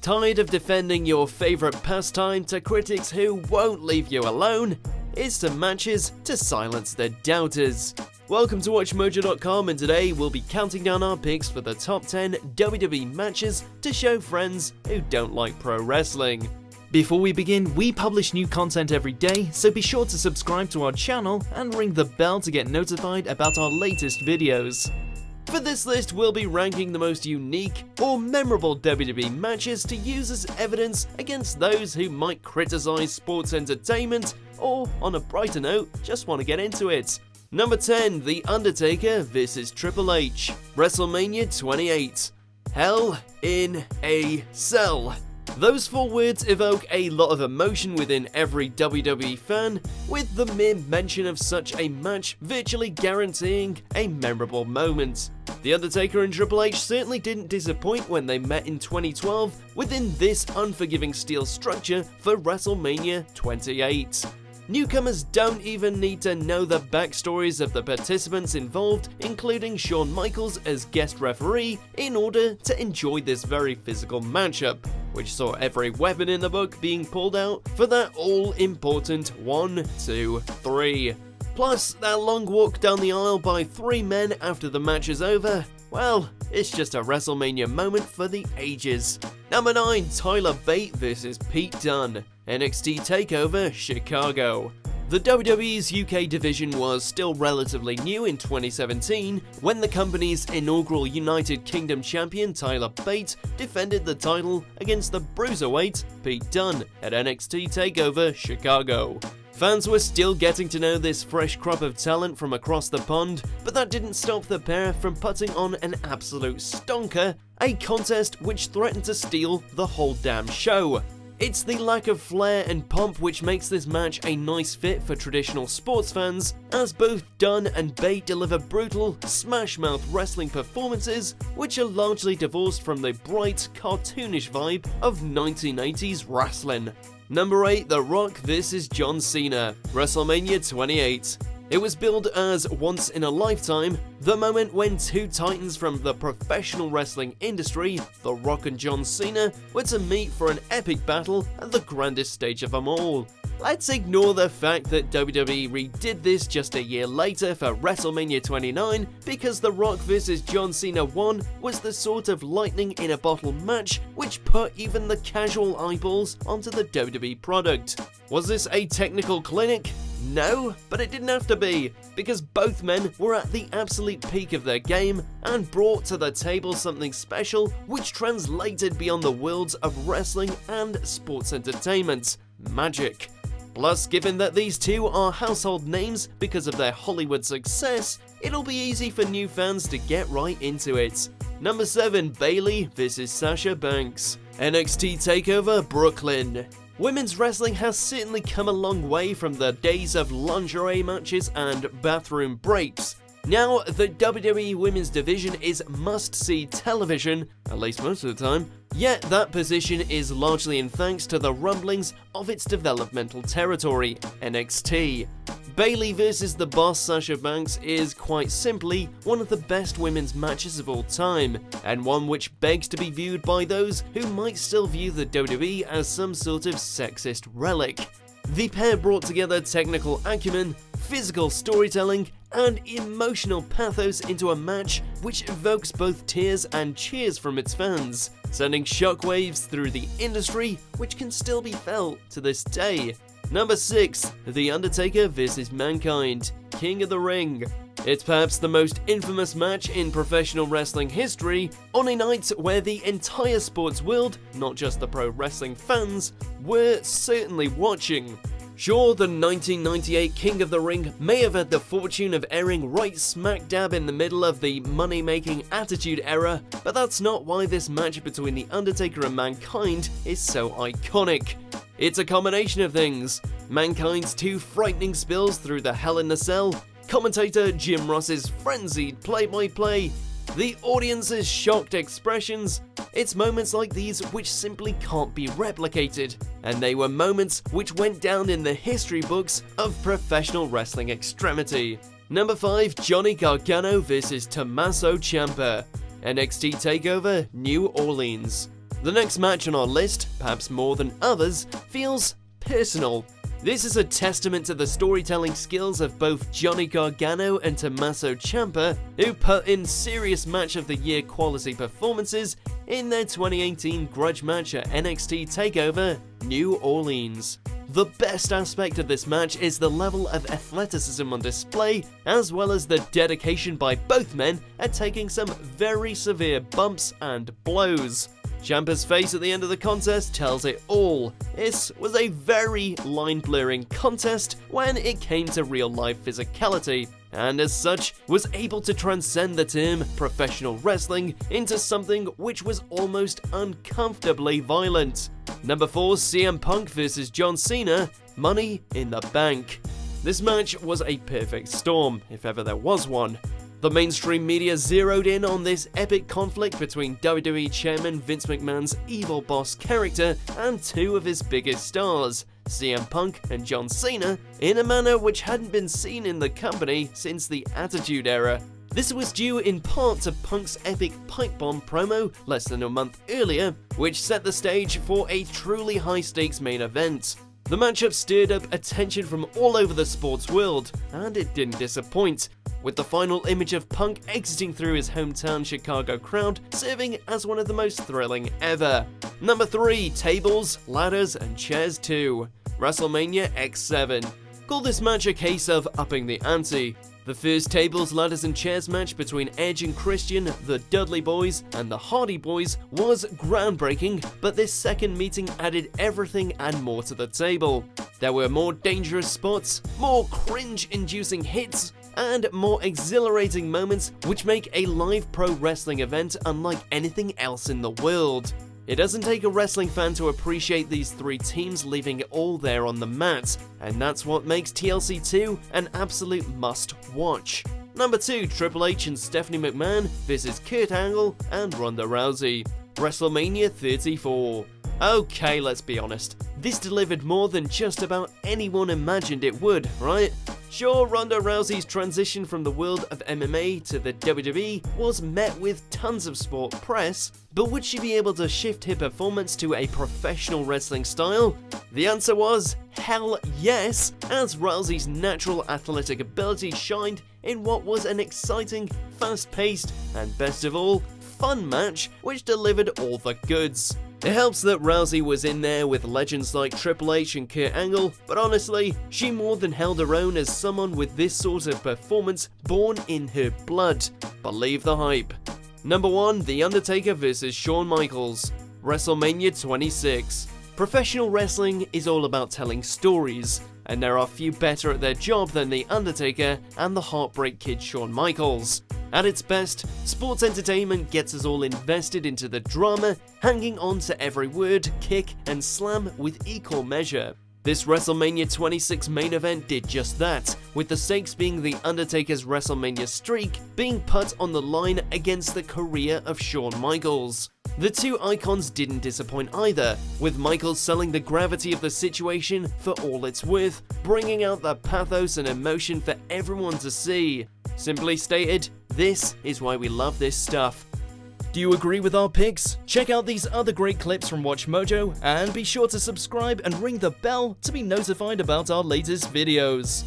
Tired of defending your favorite pastime to critics who won't leave you alone? Here's some matches to silence the doubters. Welcome to WatchMojo.com, and today we'll be counting down our picks for the top 10 WWE matches to show friends who don't like pro wrestling. Before we begin, we publish new content every day, so be sure to subscribe to our channel and ring the bell to get notified about our latest videos. For this list, we'll be ranking the most unique or memorable WWE matches to use as evidence against those who might criticize sports entertainment or, on a brighter note, just want to get into it. Number 10, The Undertaker vs Triple H, WrestleMania 28. Hell in a Cell. Those four words evoke a lot of emotion within every WWE fan, with the mere mention of such a match virtually guaranteeing a memorable moment. The Undertaker and Triple H certainly didn't disappoint when they met in 2012 within this unforgiving steel structure for WrestleMania 28. Newcomers don't even need to know the backstories of the participants involved, including Shawn Michaels as guest referee, in order to enjoy this very physical matchup, which saw every weapon in the book being pulled out for that all-important 1, 2, 3. Plus, that long walk down the aisle by three men after the match is over, well, it's just a WrestleMania moment for the ages. Number 9, Tyler Bate vs Pete Dunne, NXT TakeOver Chicago. The WWE's UK division was still relatively new in 2017 when the company's inaugural United Kingdom champion Tyler Bate defended the title against the Bruiserweight Pete Dunne at NXT TakeOver Chicago. Fans were still getting to know this fresh crop of talent from across the pond, but that didn't stop the pair from putting on an absolute stonker, a contest which threatened to steal the whole damn show. It's the lack of flair and pomp which makes this match a nice fit for traditional sports fans, as both Dunne and Bate deliver brutal, smash-mouth wrestling performances which are largely divorced from the bright, cartoonish vibe of 1980s wrestling. Number 8, The Rock vs John Cena, WrestleMania 28. It was billed as once in a lifetime, the moment when two titans from the professional wrestling industry, The Rock and John Cena, were to meet for an epic battle at the grandest stage of them all. Let's ignore the fact that WWE redid this just a year later for WrestleMania 29 because The Rock vs John Cena 1 was the sort of lightning in a bottle match which put even the casual eyeballs onto the WWE product. Was this a technical clinic? No, but it didn't have to be, because both men were at the absolute peak of their game and brought to the table something special which translated beyond the worlds of wrestling and sports entertainment: magic. Plus, given that these two are household names because of their Hollywood success, it'll be easy for new fans to get right into it. Number 7, Bayley vs Sasha Banks, NXT TakeOver Brooklyn. Women's wrestling has certainly come a long way from the days of lingerie matches and bathroom breaks. Now, the WWE Women's Division is must-see television, at least most of the time, yet that position is largely in thanks to the rumblings of its developmental territory, NXT. Bayley vs the Boss Sasha Banks is quite simply one of the best women's matches of all time, and one which begs to be viewed by those who might still view the WWE as some sort of sexist relic. The pair brought together technical acumen, physical storytelling, and emotional pathos into a match which evokes both tears and cheers from its fans, sending shockwaves through the industry which can still be felt to this day. Number 6, The Undertaker vs Mankind, King of the Ring. It's perhaps the most infamous match in professional wrestling history, on a night where the entire sports world, not just the pro wrestling fans, were certainly watching. Sure, the 1998 King of the Ring may have had the fortune of airing right smack dab in the middle of the money-making Attitude Era, but that's not why this match between The Undertaker and Mankind is so iconic. It's a combination of things: Mankind's two frightening spills through the Hell in a Cell, commentator Jim Ross's frenzied play-by-play, the audience's shocked expressions. It's moments like these which simply can't be replicated, and they were moments which went down in the history books of professional wrestling extremity. Number 5, Johnny Gargano vs Tommaso Ciampa, NXT TakeOver New Orleans. The next match on our list, perhaps more than others, feels personal. This is a testament to the storytelling skills of both Johnny Gargano and Tommaso Ciampa, who put in serious match of the year quality performances in their 2018 grudge match at NXT TakeOver New Orleans. The best aspect of this match is the level of athleticism on display, as well as the dedication by both men at taking some very severe bumps and blows. Ciampa's face at the end of the contest tells it all. This was a very line-blurring contest when it came to real-life physicality, and as such was able to transcend the term professional wrestling into something which was almost uncomfortably violent. Number 4, CM Punk vs John Cena, Money in the Bank. This match was a perfect storm, if ever there was one. The mainstream media zeroed in on this epic conflict between WWE chairman Vince McMahon's evil boss character and two of his biggest stars, CM Punk and John Cena, in a manner which hadn't been seen in the company since the Attitude Era. This was due in part to Punk's epic pipe bomb promo less than a month earlier, which set the stage for a truly high-stakes main event. The matchup stirred up attention from all over the sports world, and it didn't disappoint, with the final image of Punk exiting through his hometown Chicago crowd serving as one of the most thrilling ever. Number 3, Tables, Ladders and Chairs 2, WrestleMania X7. Call this match a case of upping the ante. The first Tables, Ladders and Chairs match between Edge and Christian, the Dudley Boyz and the Hardy Boyz was groundbreaking, but this second meeting added everything and more to the table. There were more dangerous spots, more cringe-inducing hits, and more exhilarating moments which make a live pro wrestling event unlike anything else in the world. It doesn't take a wrestling fan to appreciate these three teams leaving it all there on the mat, and that's what makes TLC 2 an absolute must-watch. Number 2, Triple H and Stephanie McMahon vs Kurt Angle and Ronda Rousey, WrestleMania 34. Okay, let's be honest, this delivered more than just about anyone imagined it would, right? Sure, Ronda Rousey's transition from the world of MMA to the WWE was met with tons of sport press, but would she be able to shift her performance to a professional wrestling style? The answer was hell yes, as Rousey's natural athletic ability shined in what was an exciting, fast-paced, and best of all, fun match which delivered all the goods. It helps that Rousey was in there with legends like Triple H and Kurt Angle, but honestly, she more than held her own as someone with this sort of performance born in her blood. Believe the hype. Number 1, The Undertaker vs Shawn Michaels, WrestleMania 26. Professional wrestling is all about telling stories, and there are few better at their job than The Undertaker and the Heartbreak Kid Shawn Michaels. At its best, sports entertainment gets us all invested into the drama, hanging on to every word, kick, and slam with equal measure. This WrestleMania 26 main event did just that, with the stakes being The Undertaker's WrestleMania streak being put on the line against the career of Shawn Michaels. The two icons didn't disappoint either, with Michaels selling the gravity of the situation for all it's worth, bringing out the pathos and emotion for everyone to see. Simply stated, this is why we love this stuff. Do you agree with our picks? Check out these other great clips from WatchMojo, and be sure to subscribe and ring the bell to be notified about our latest videos.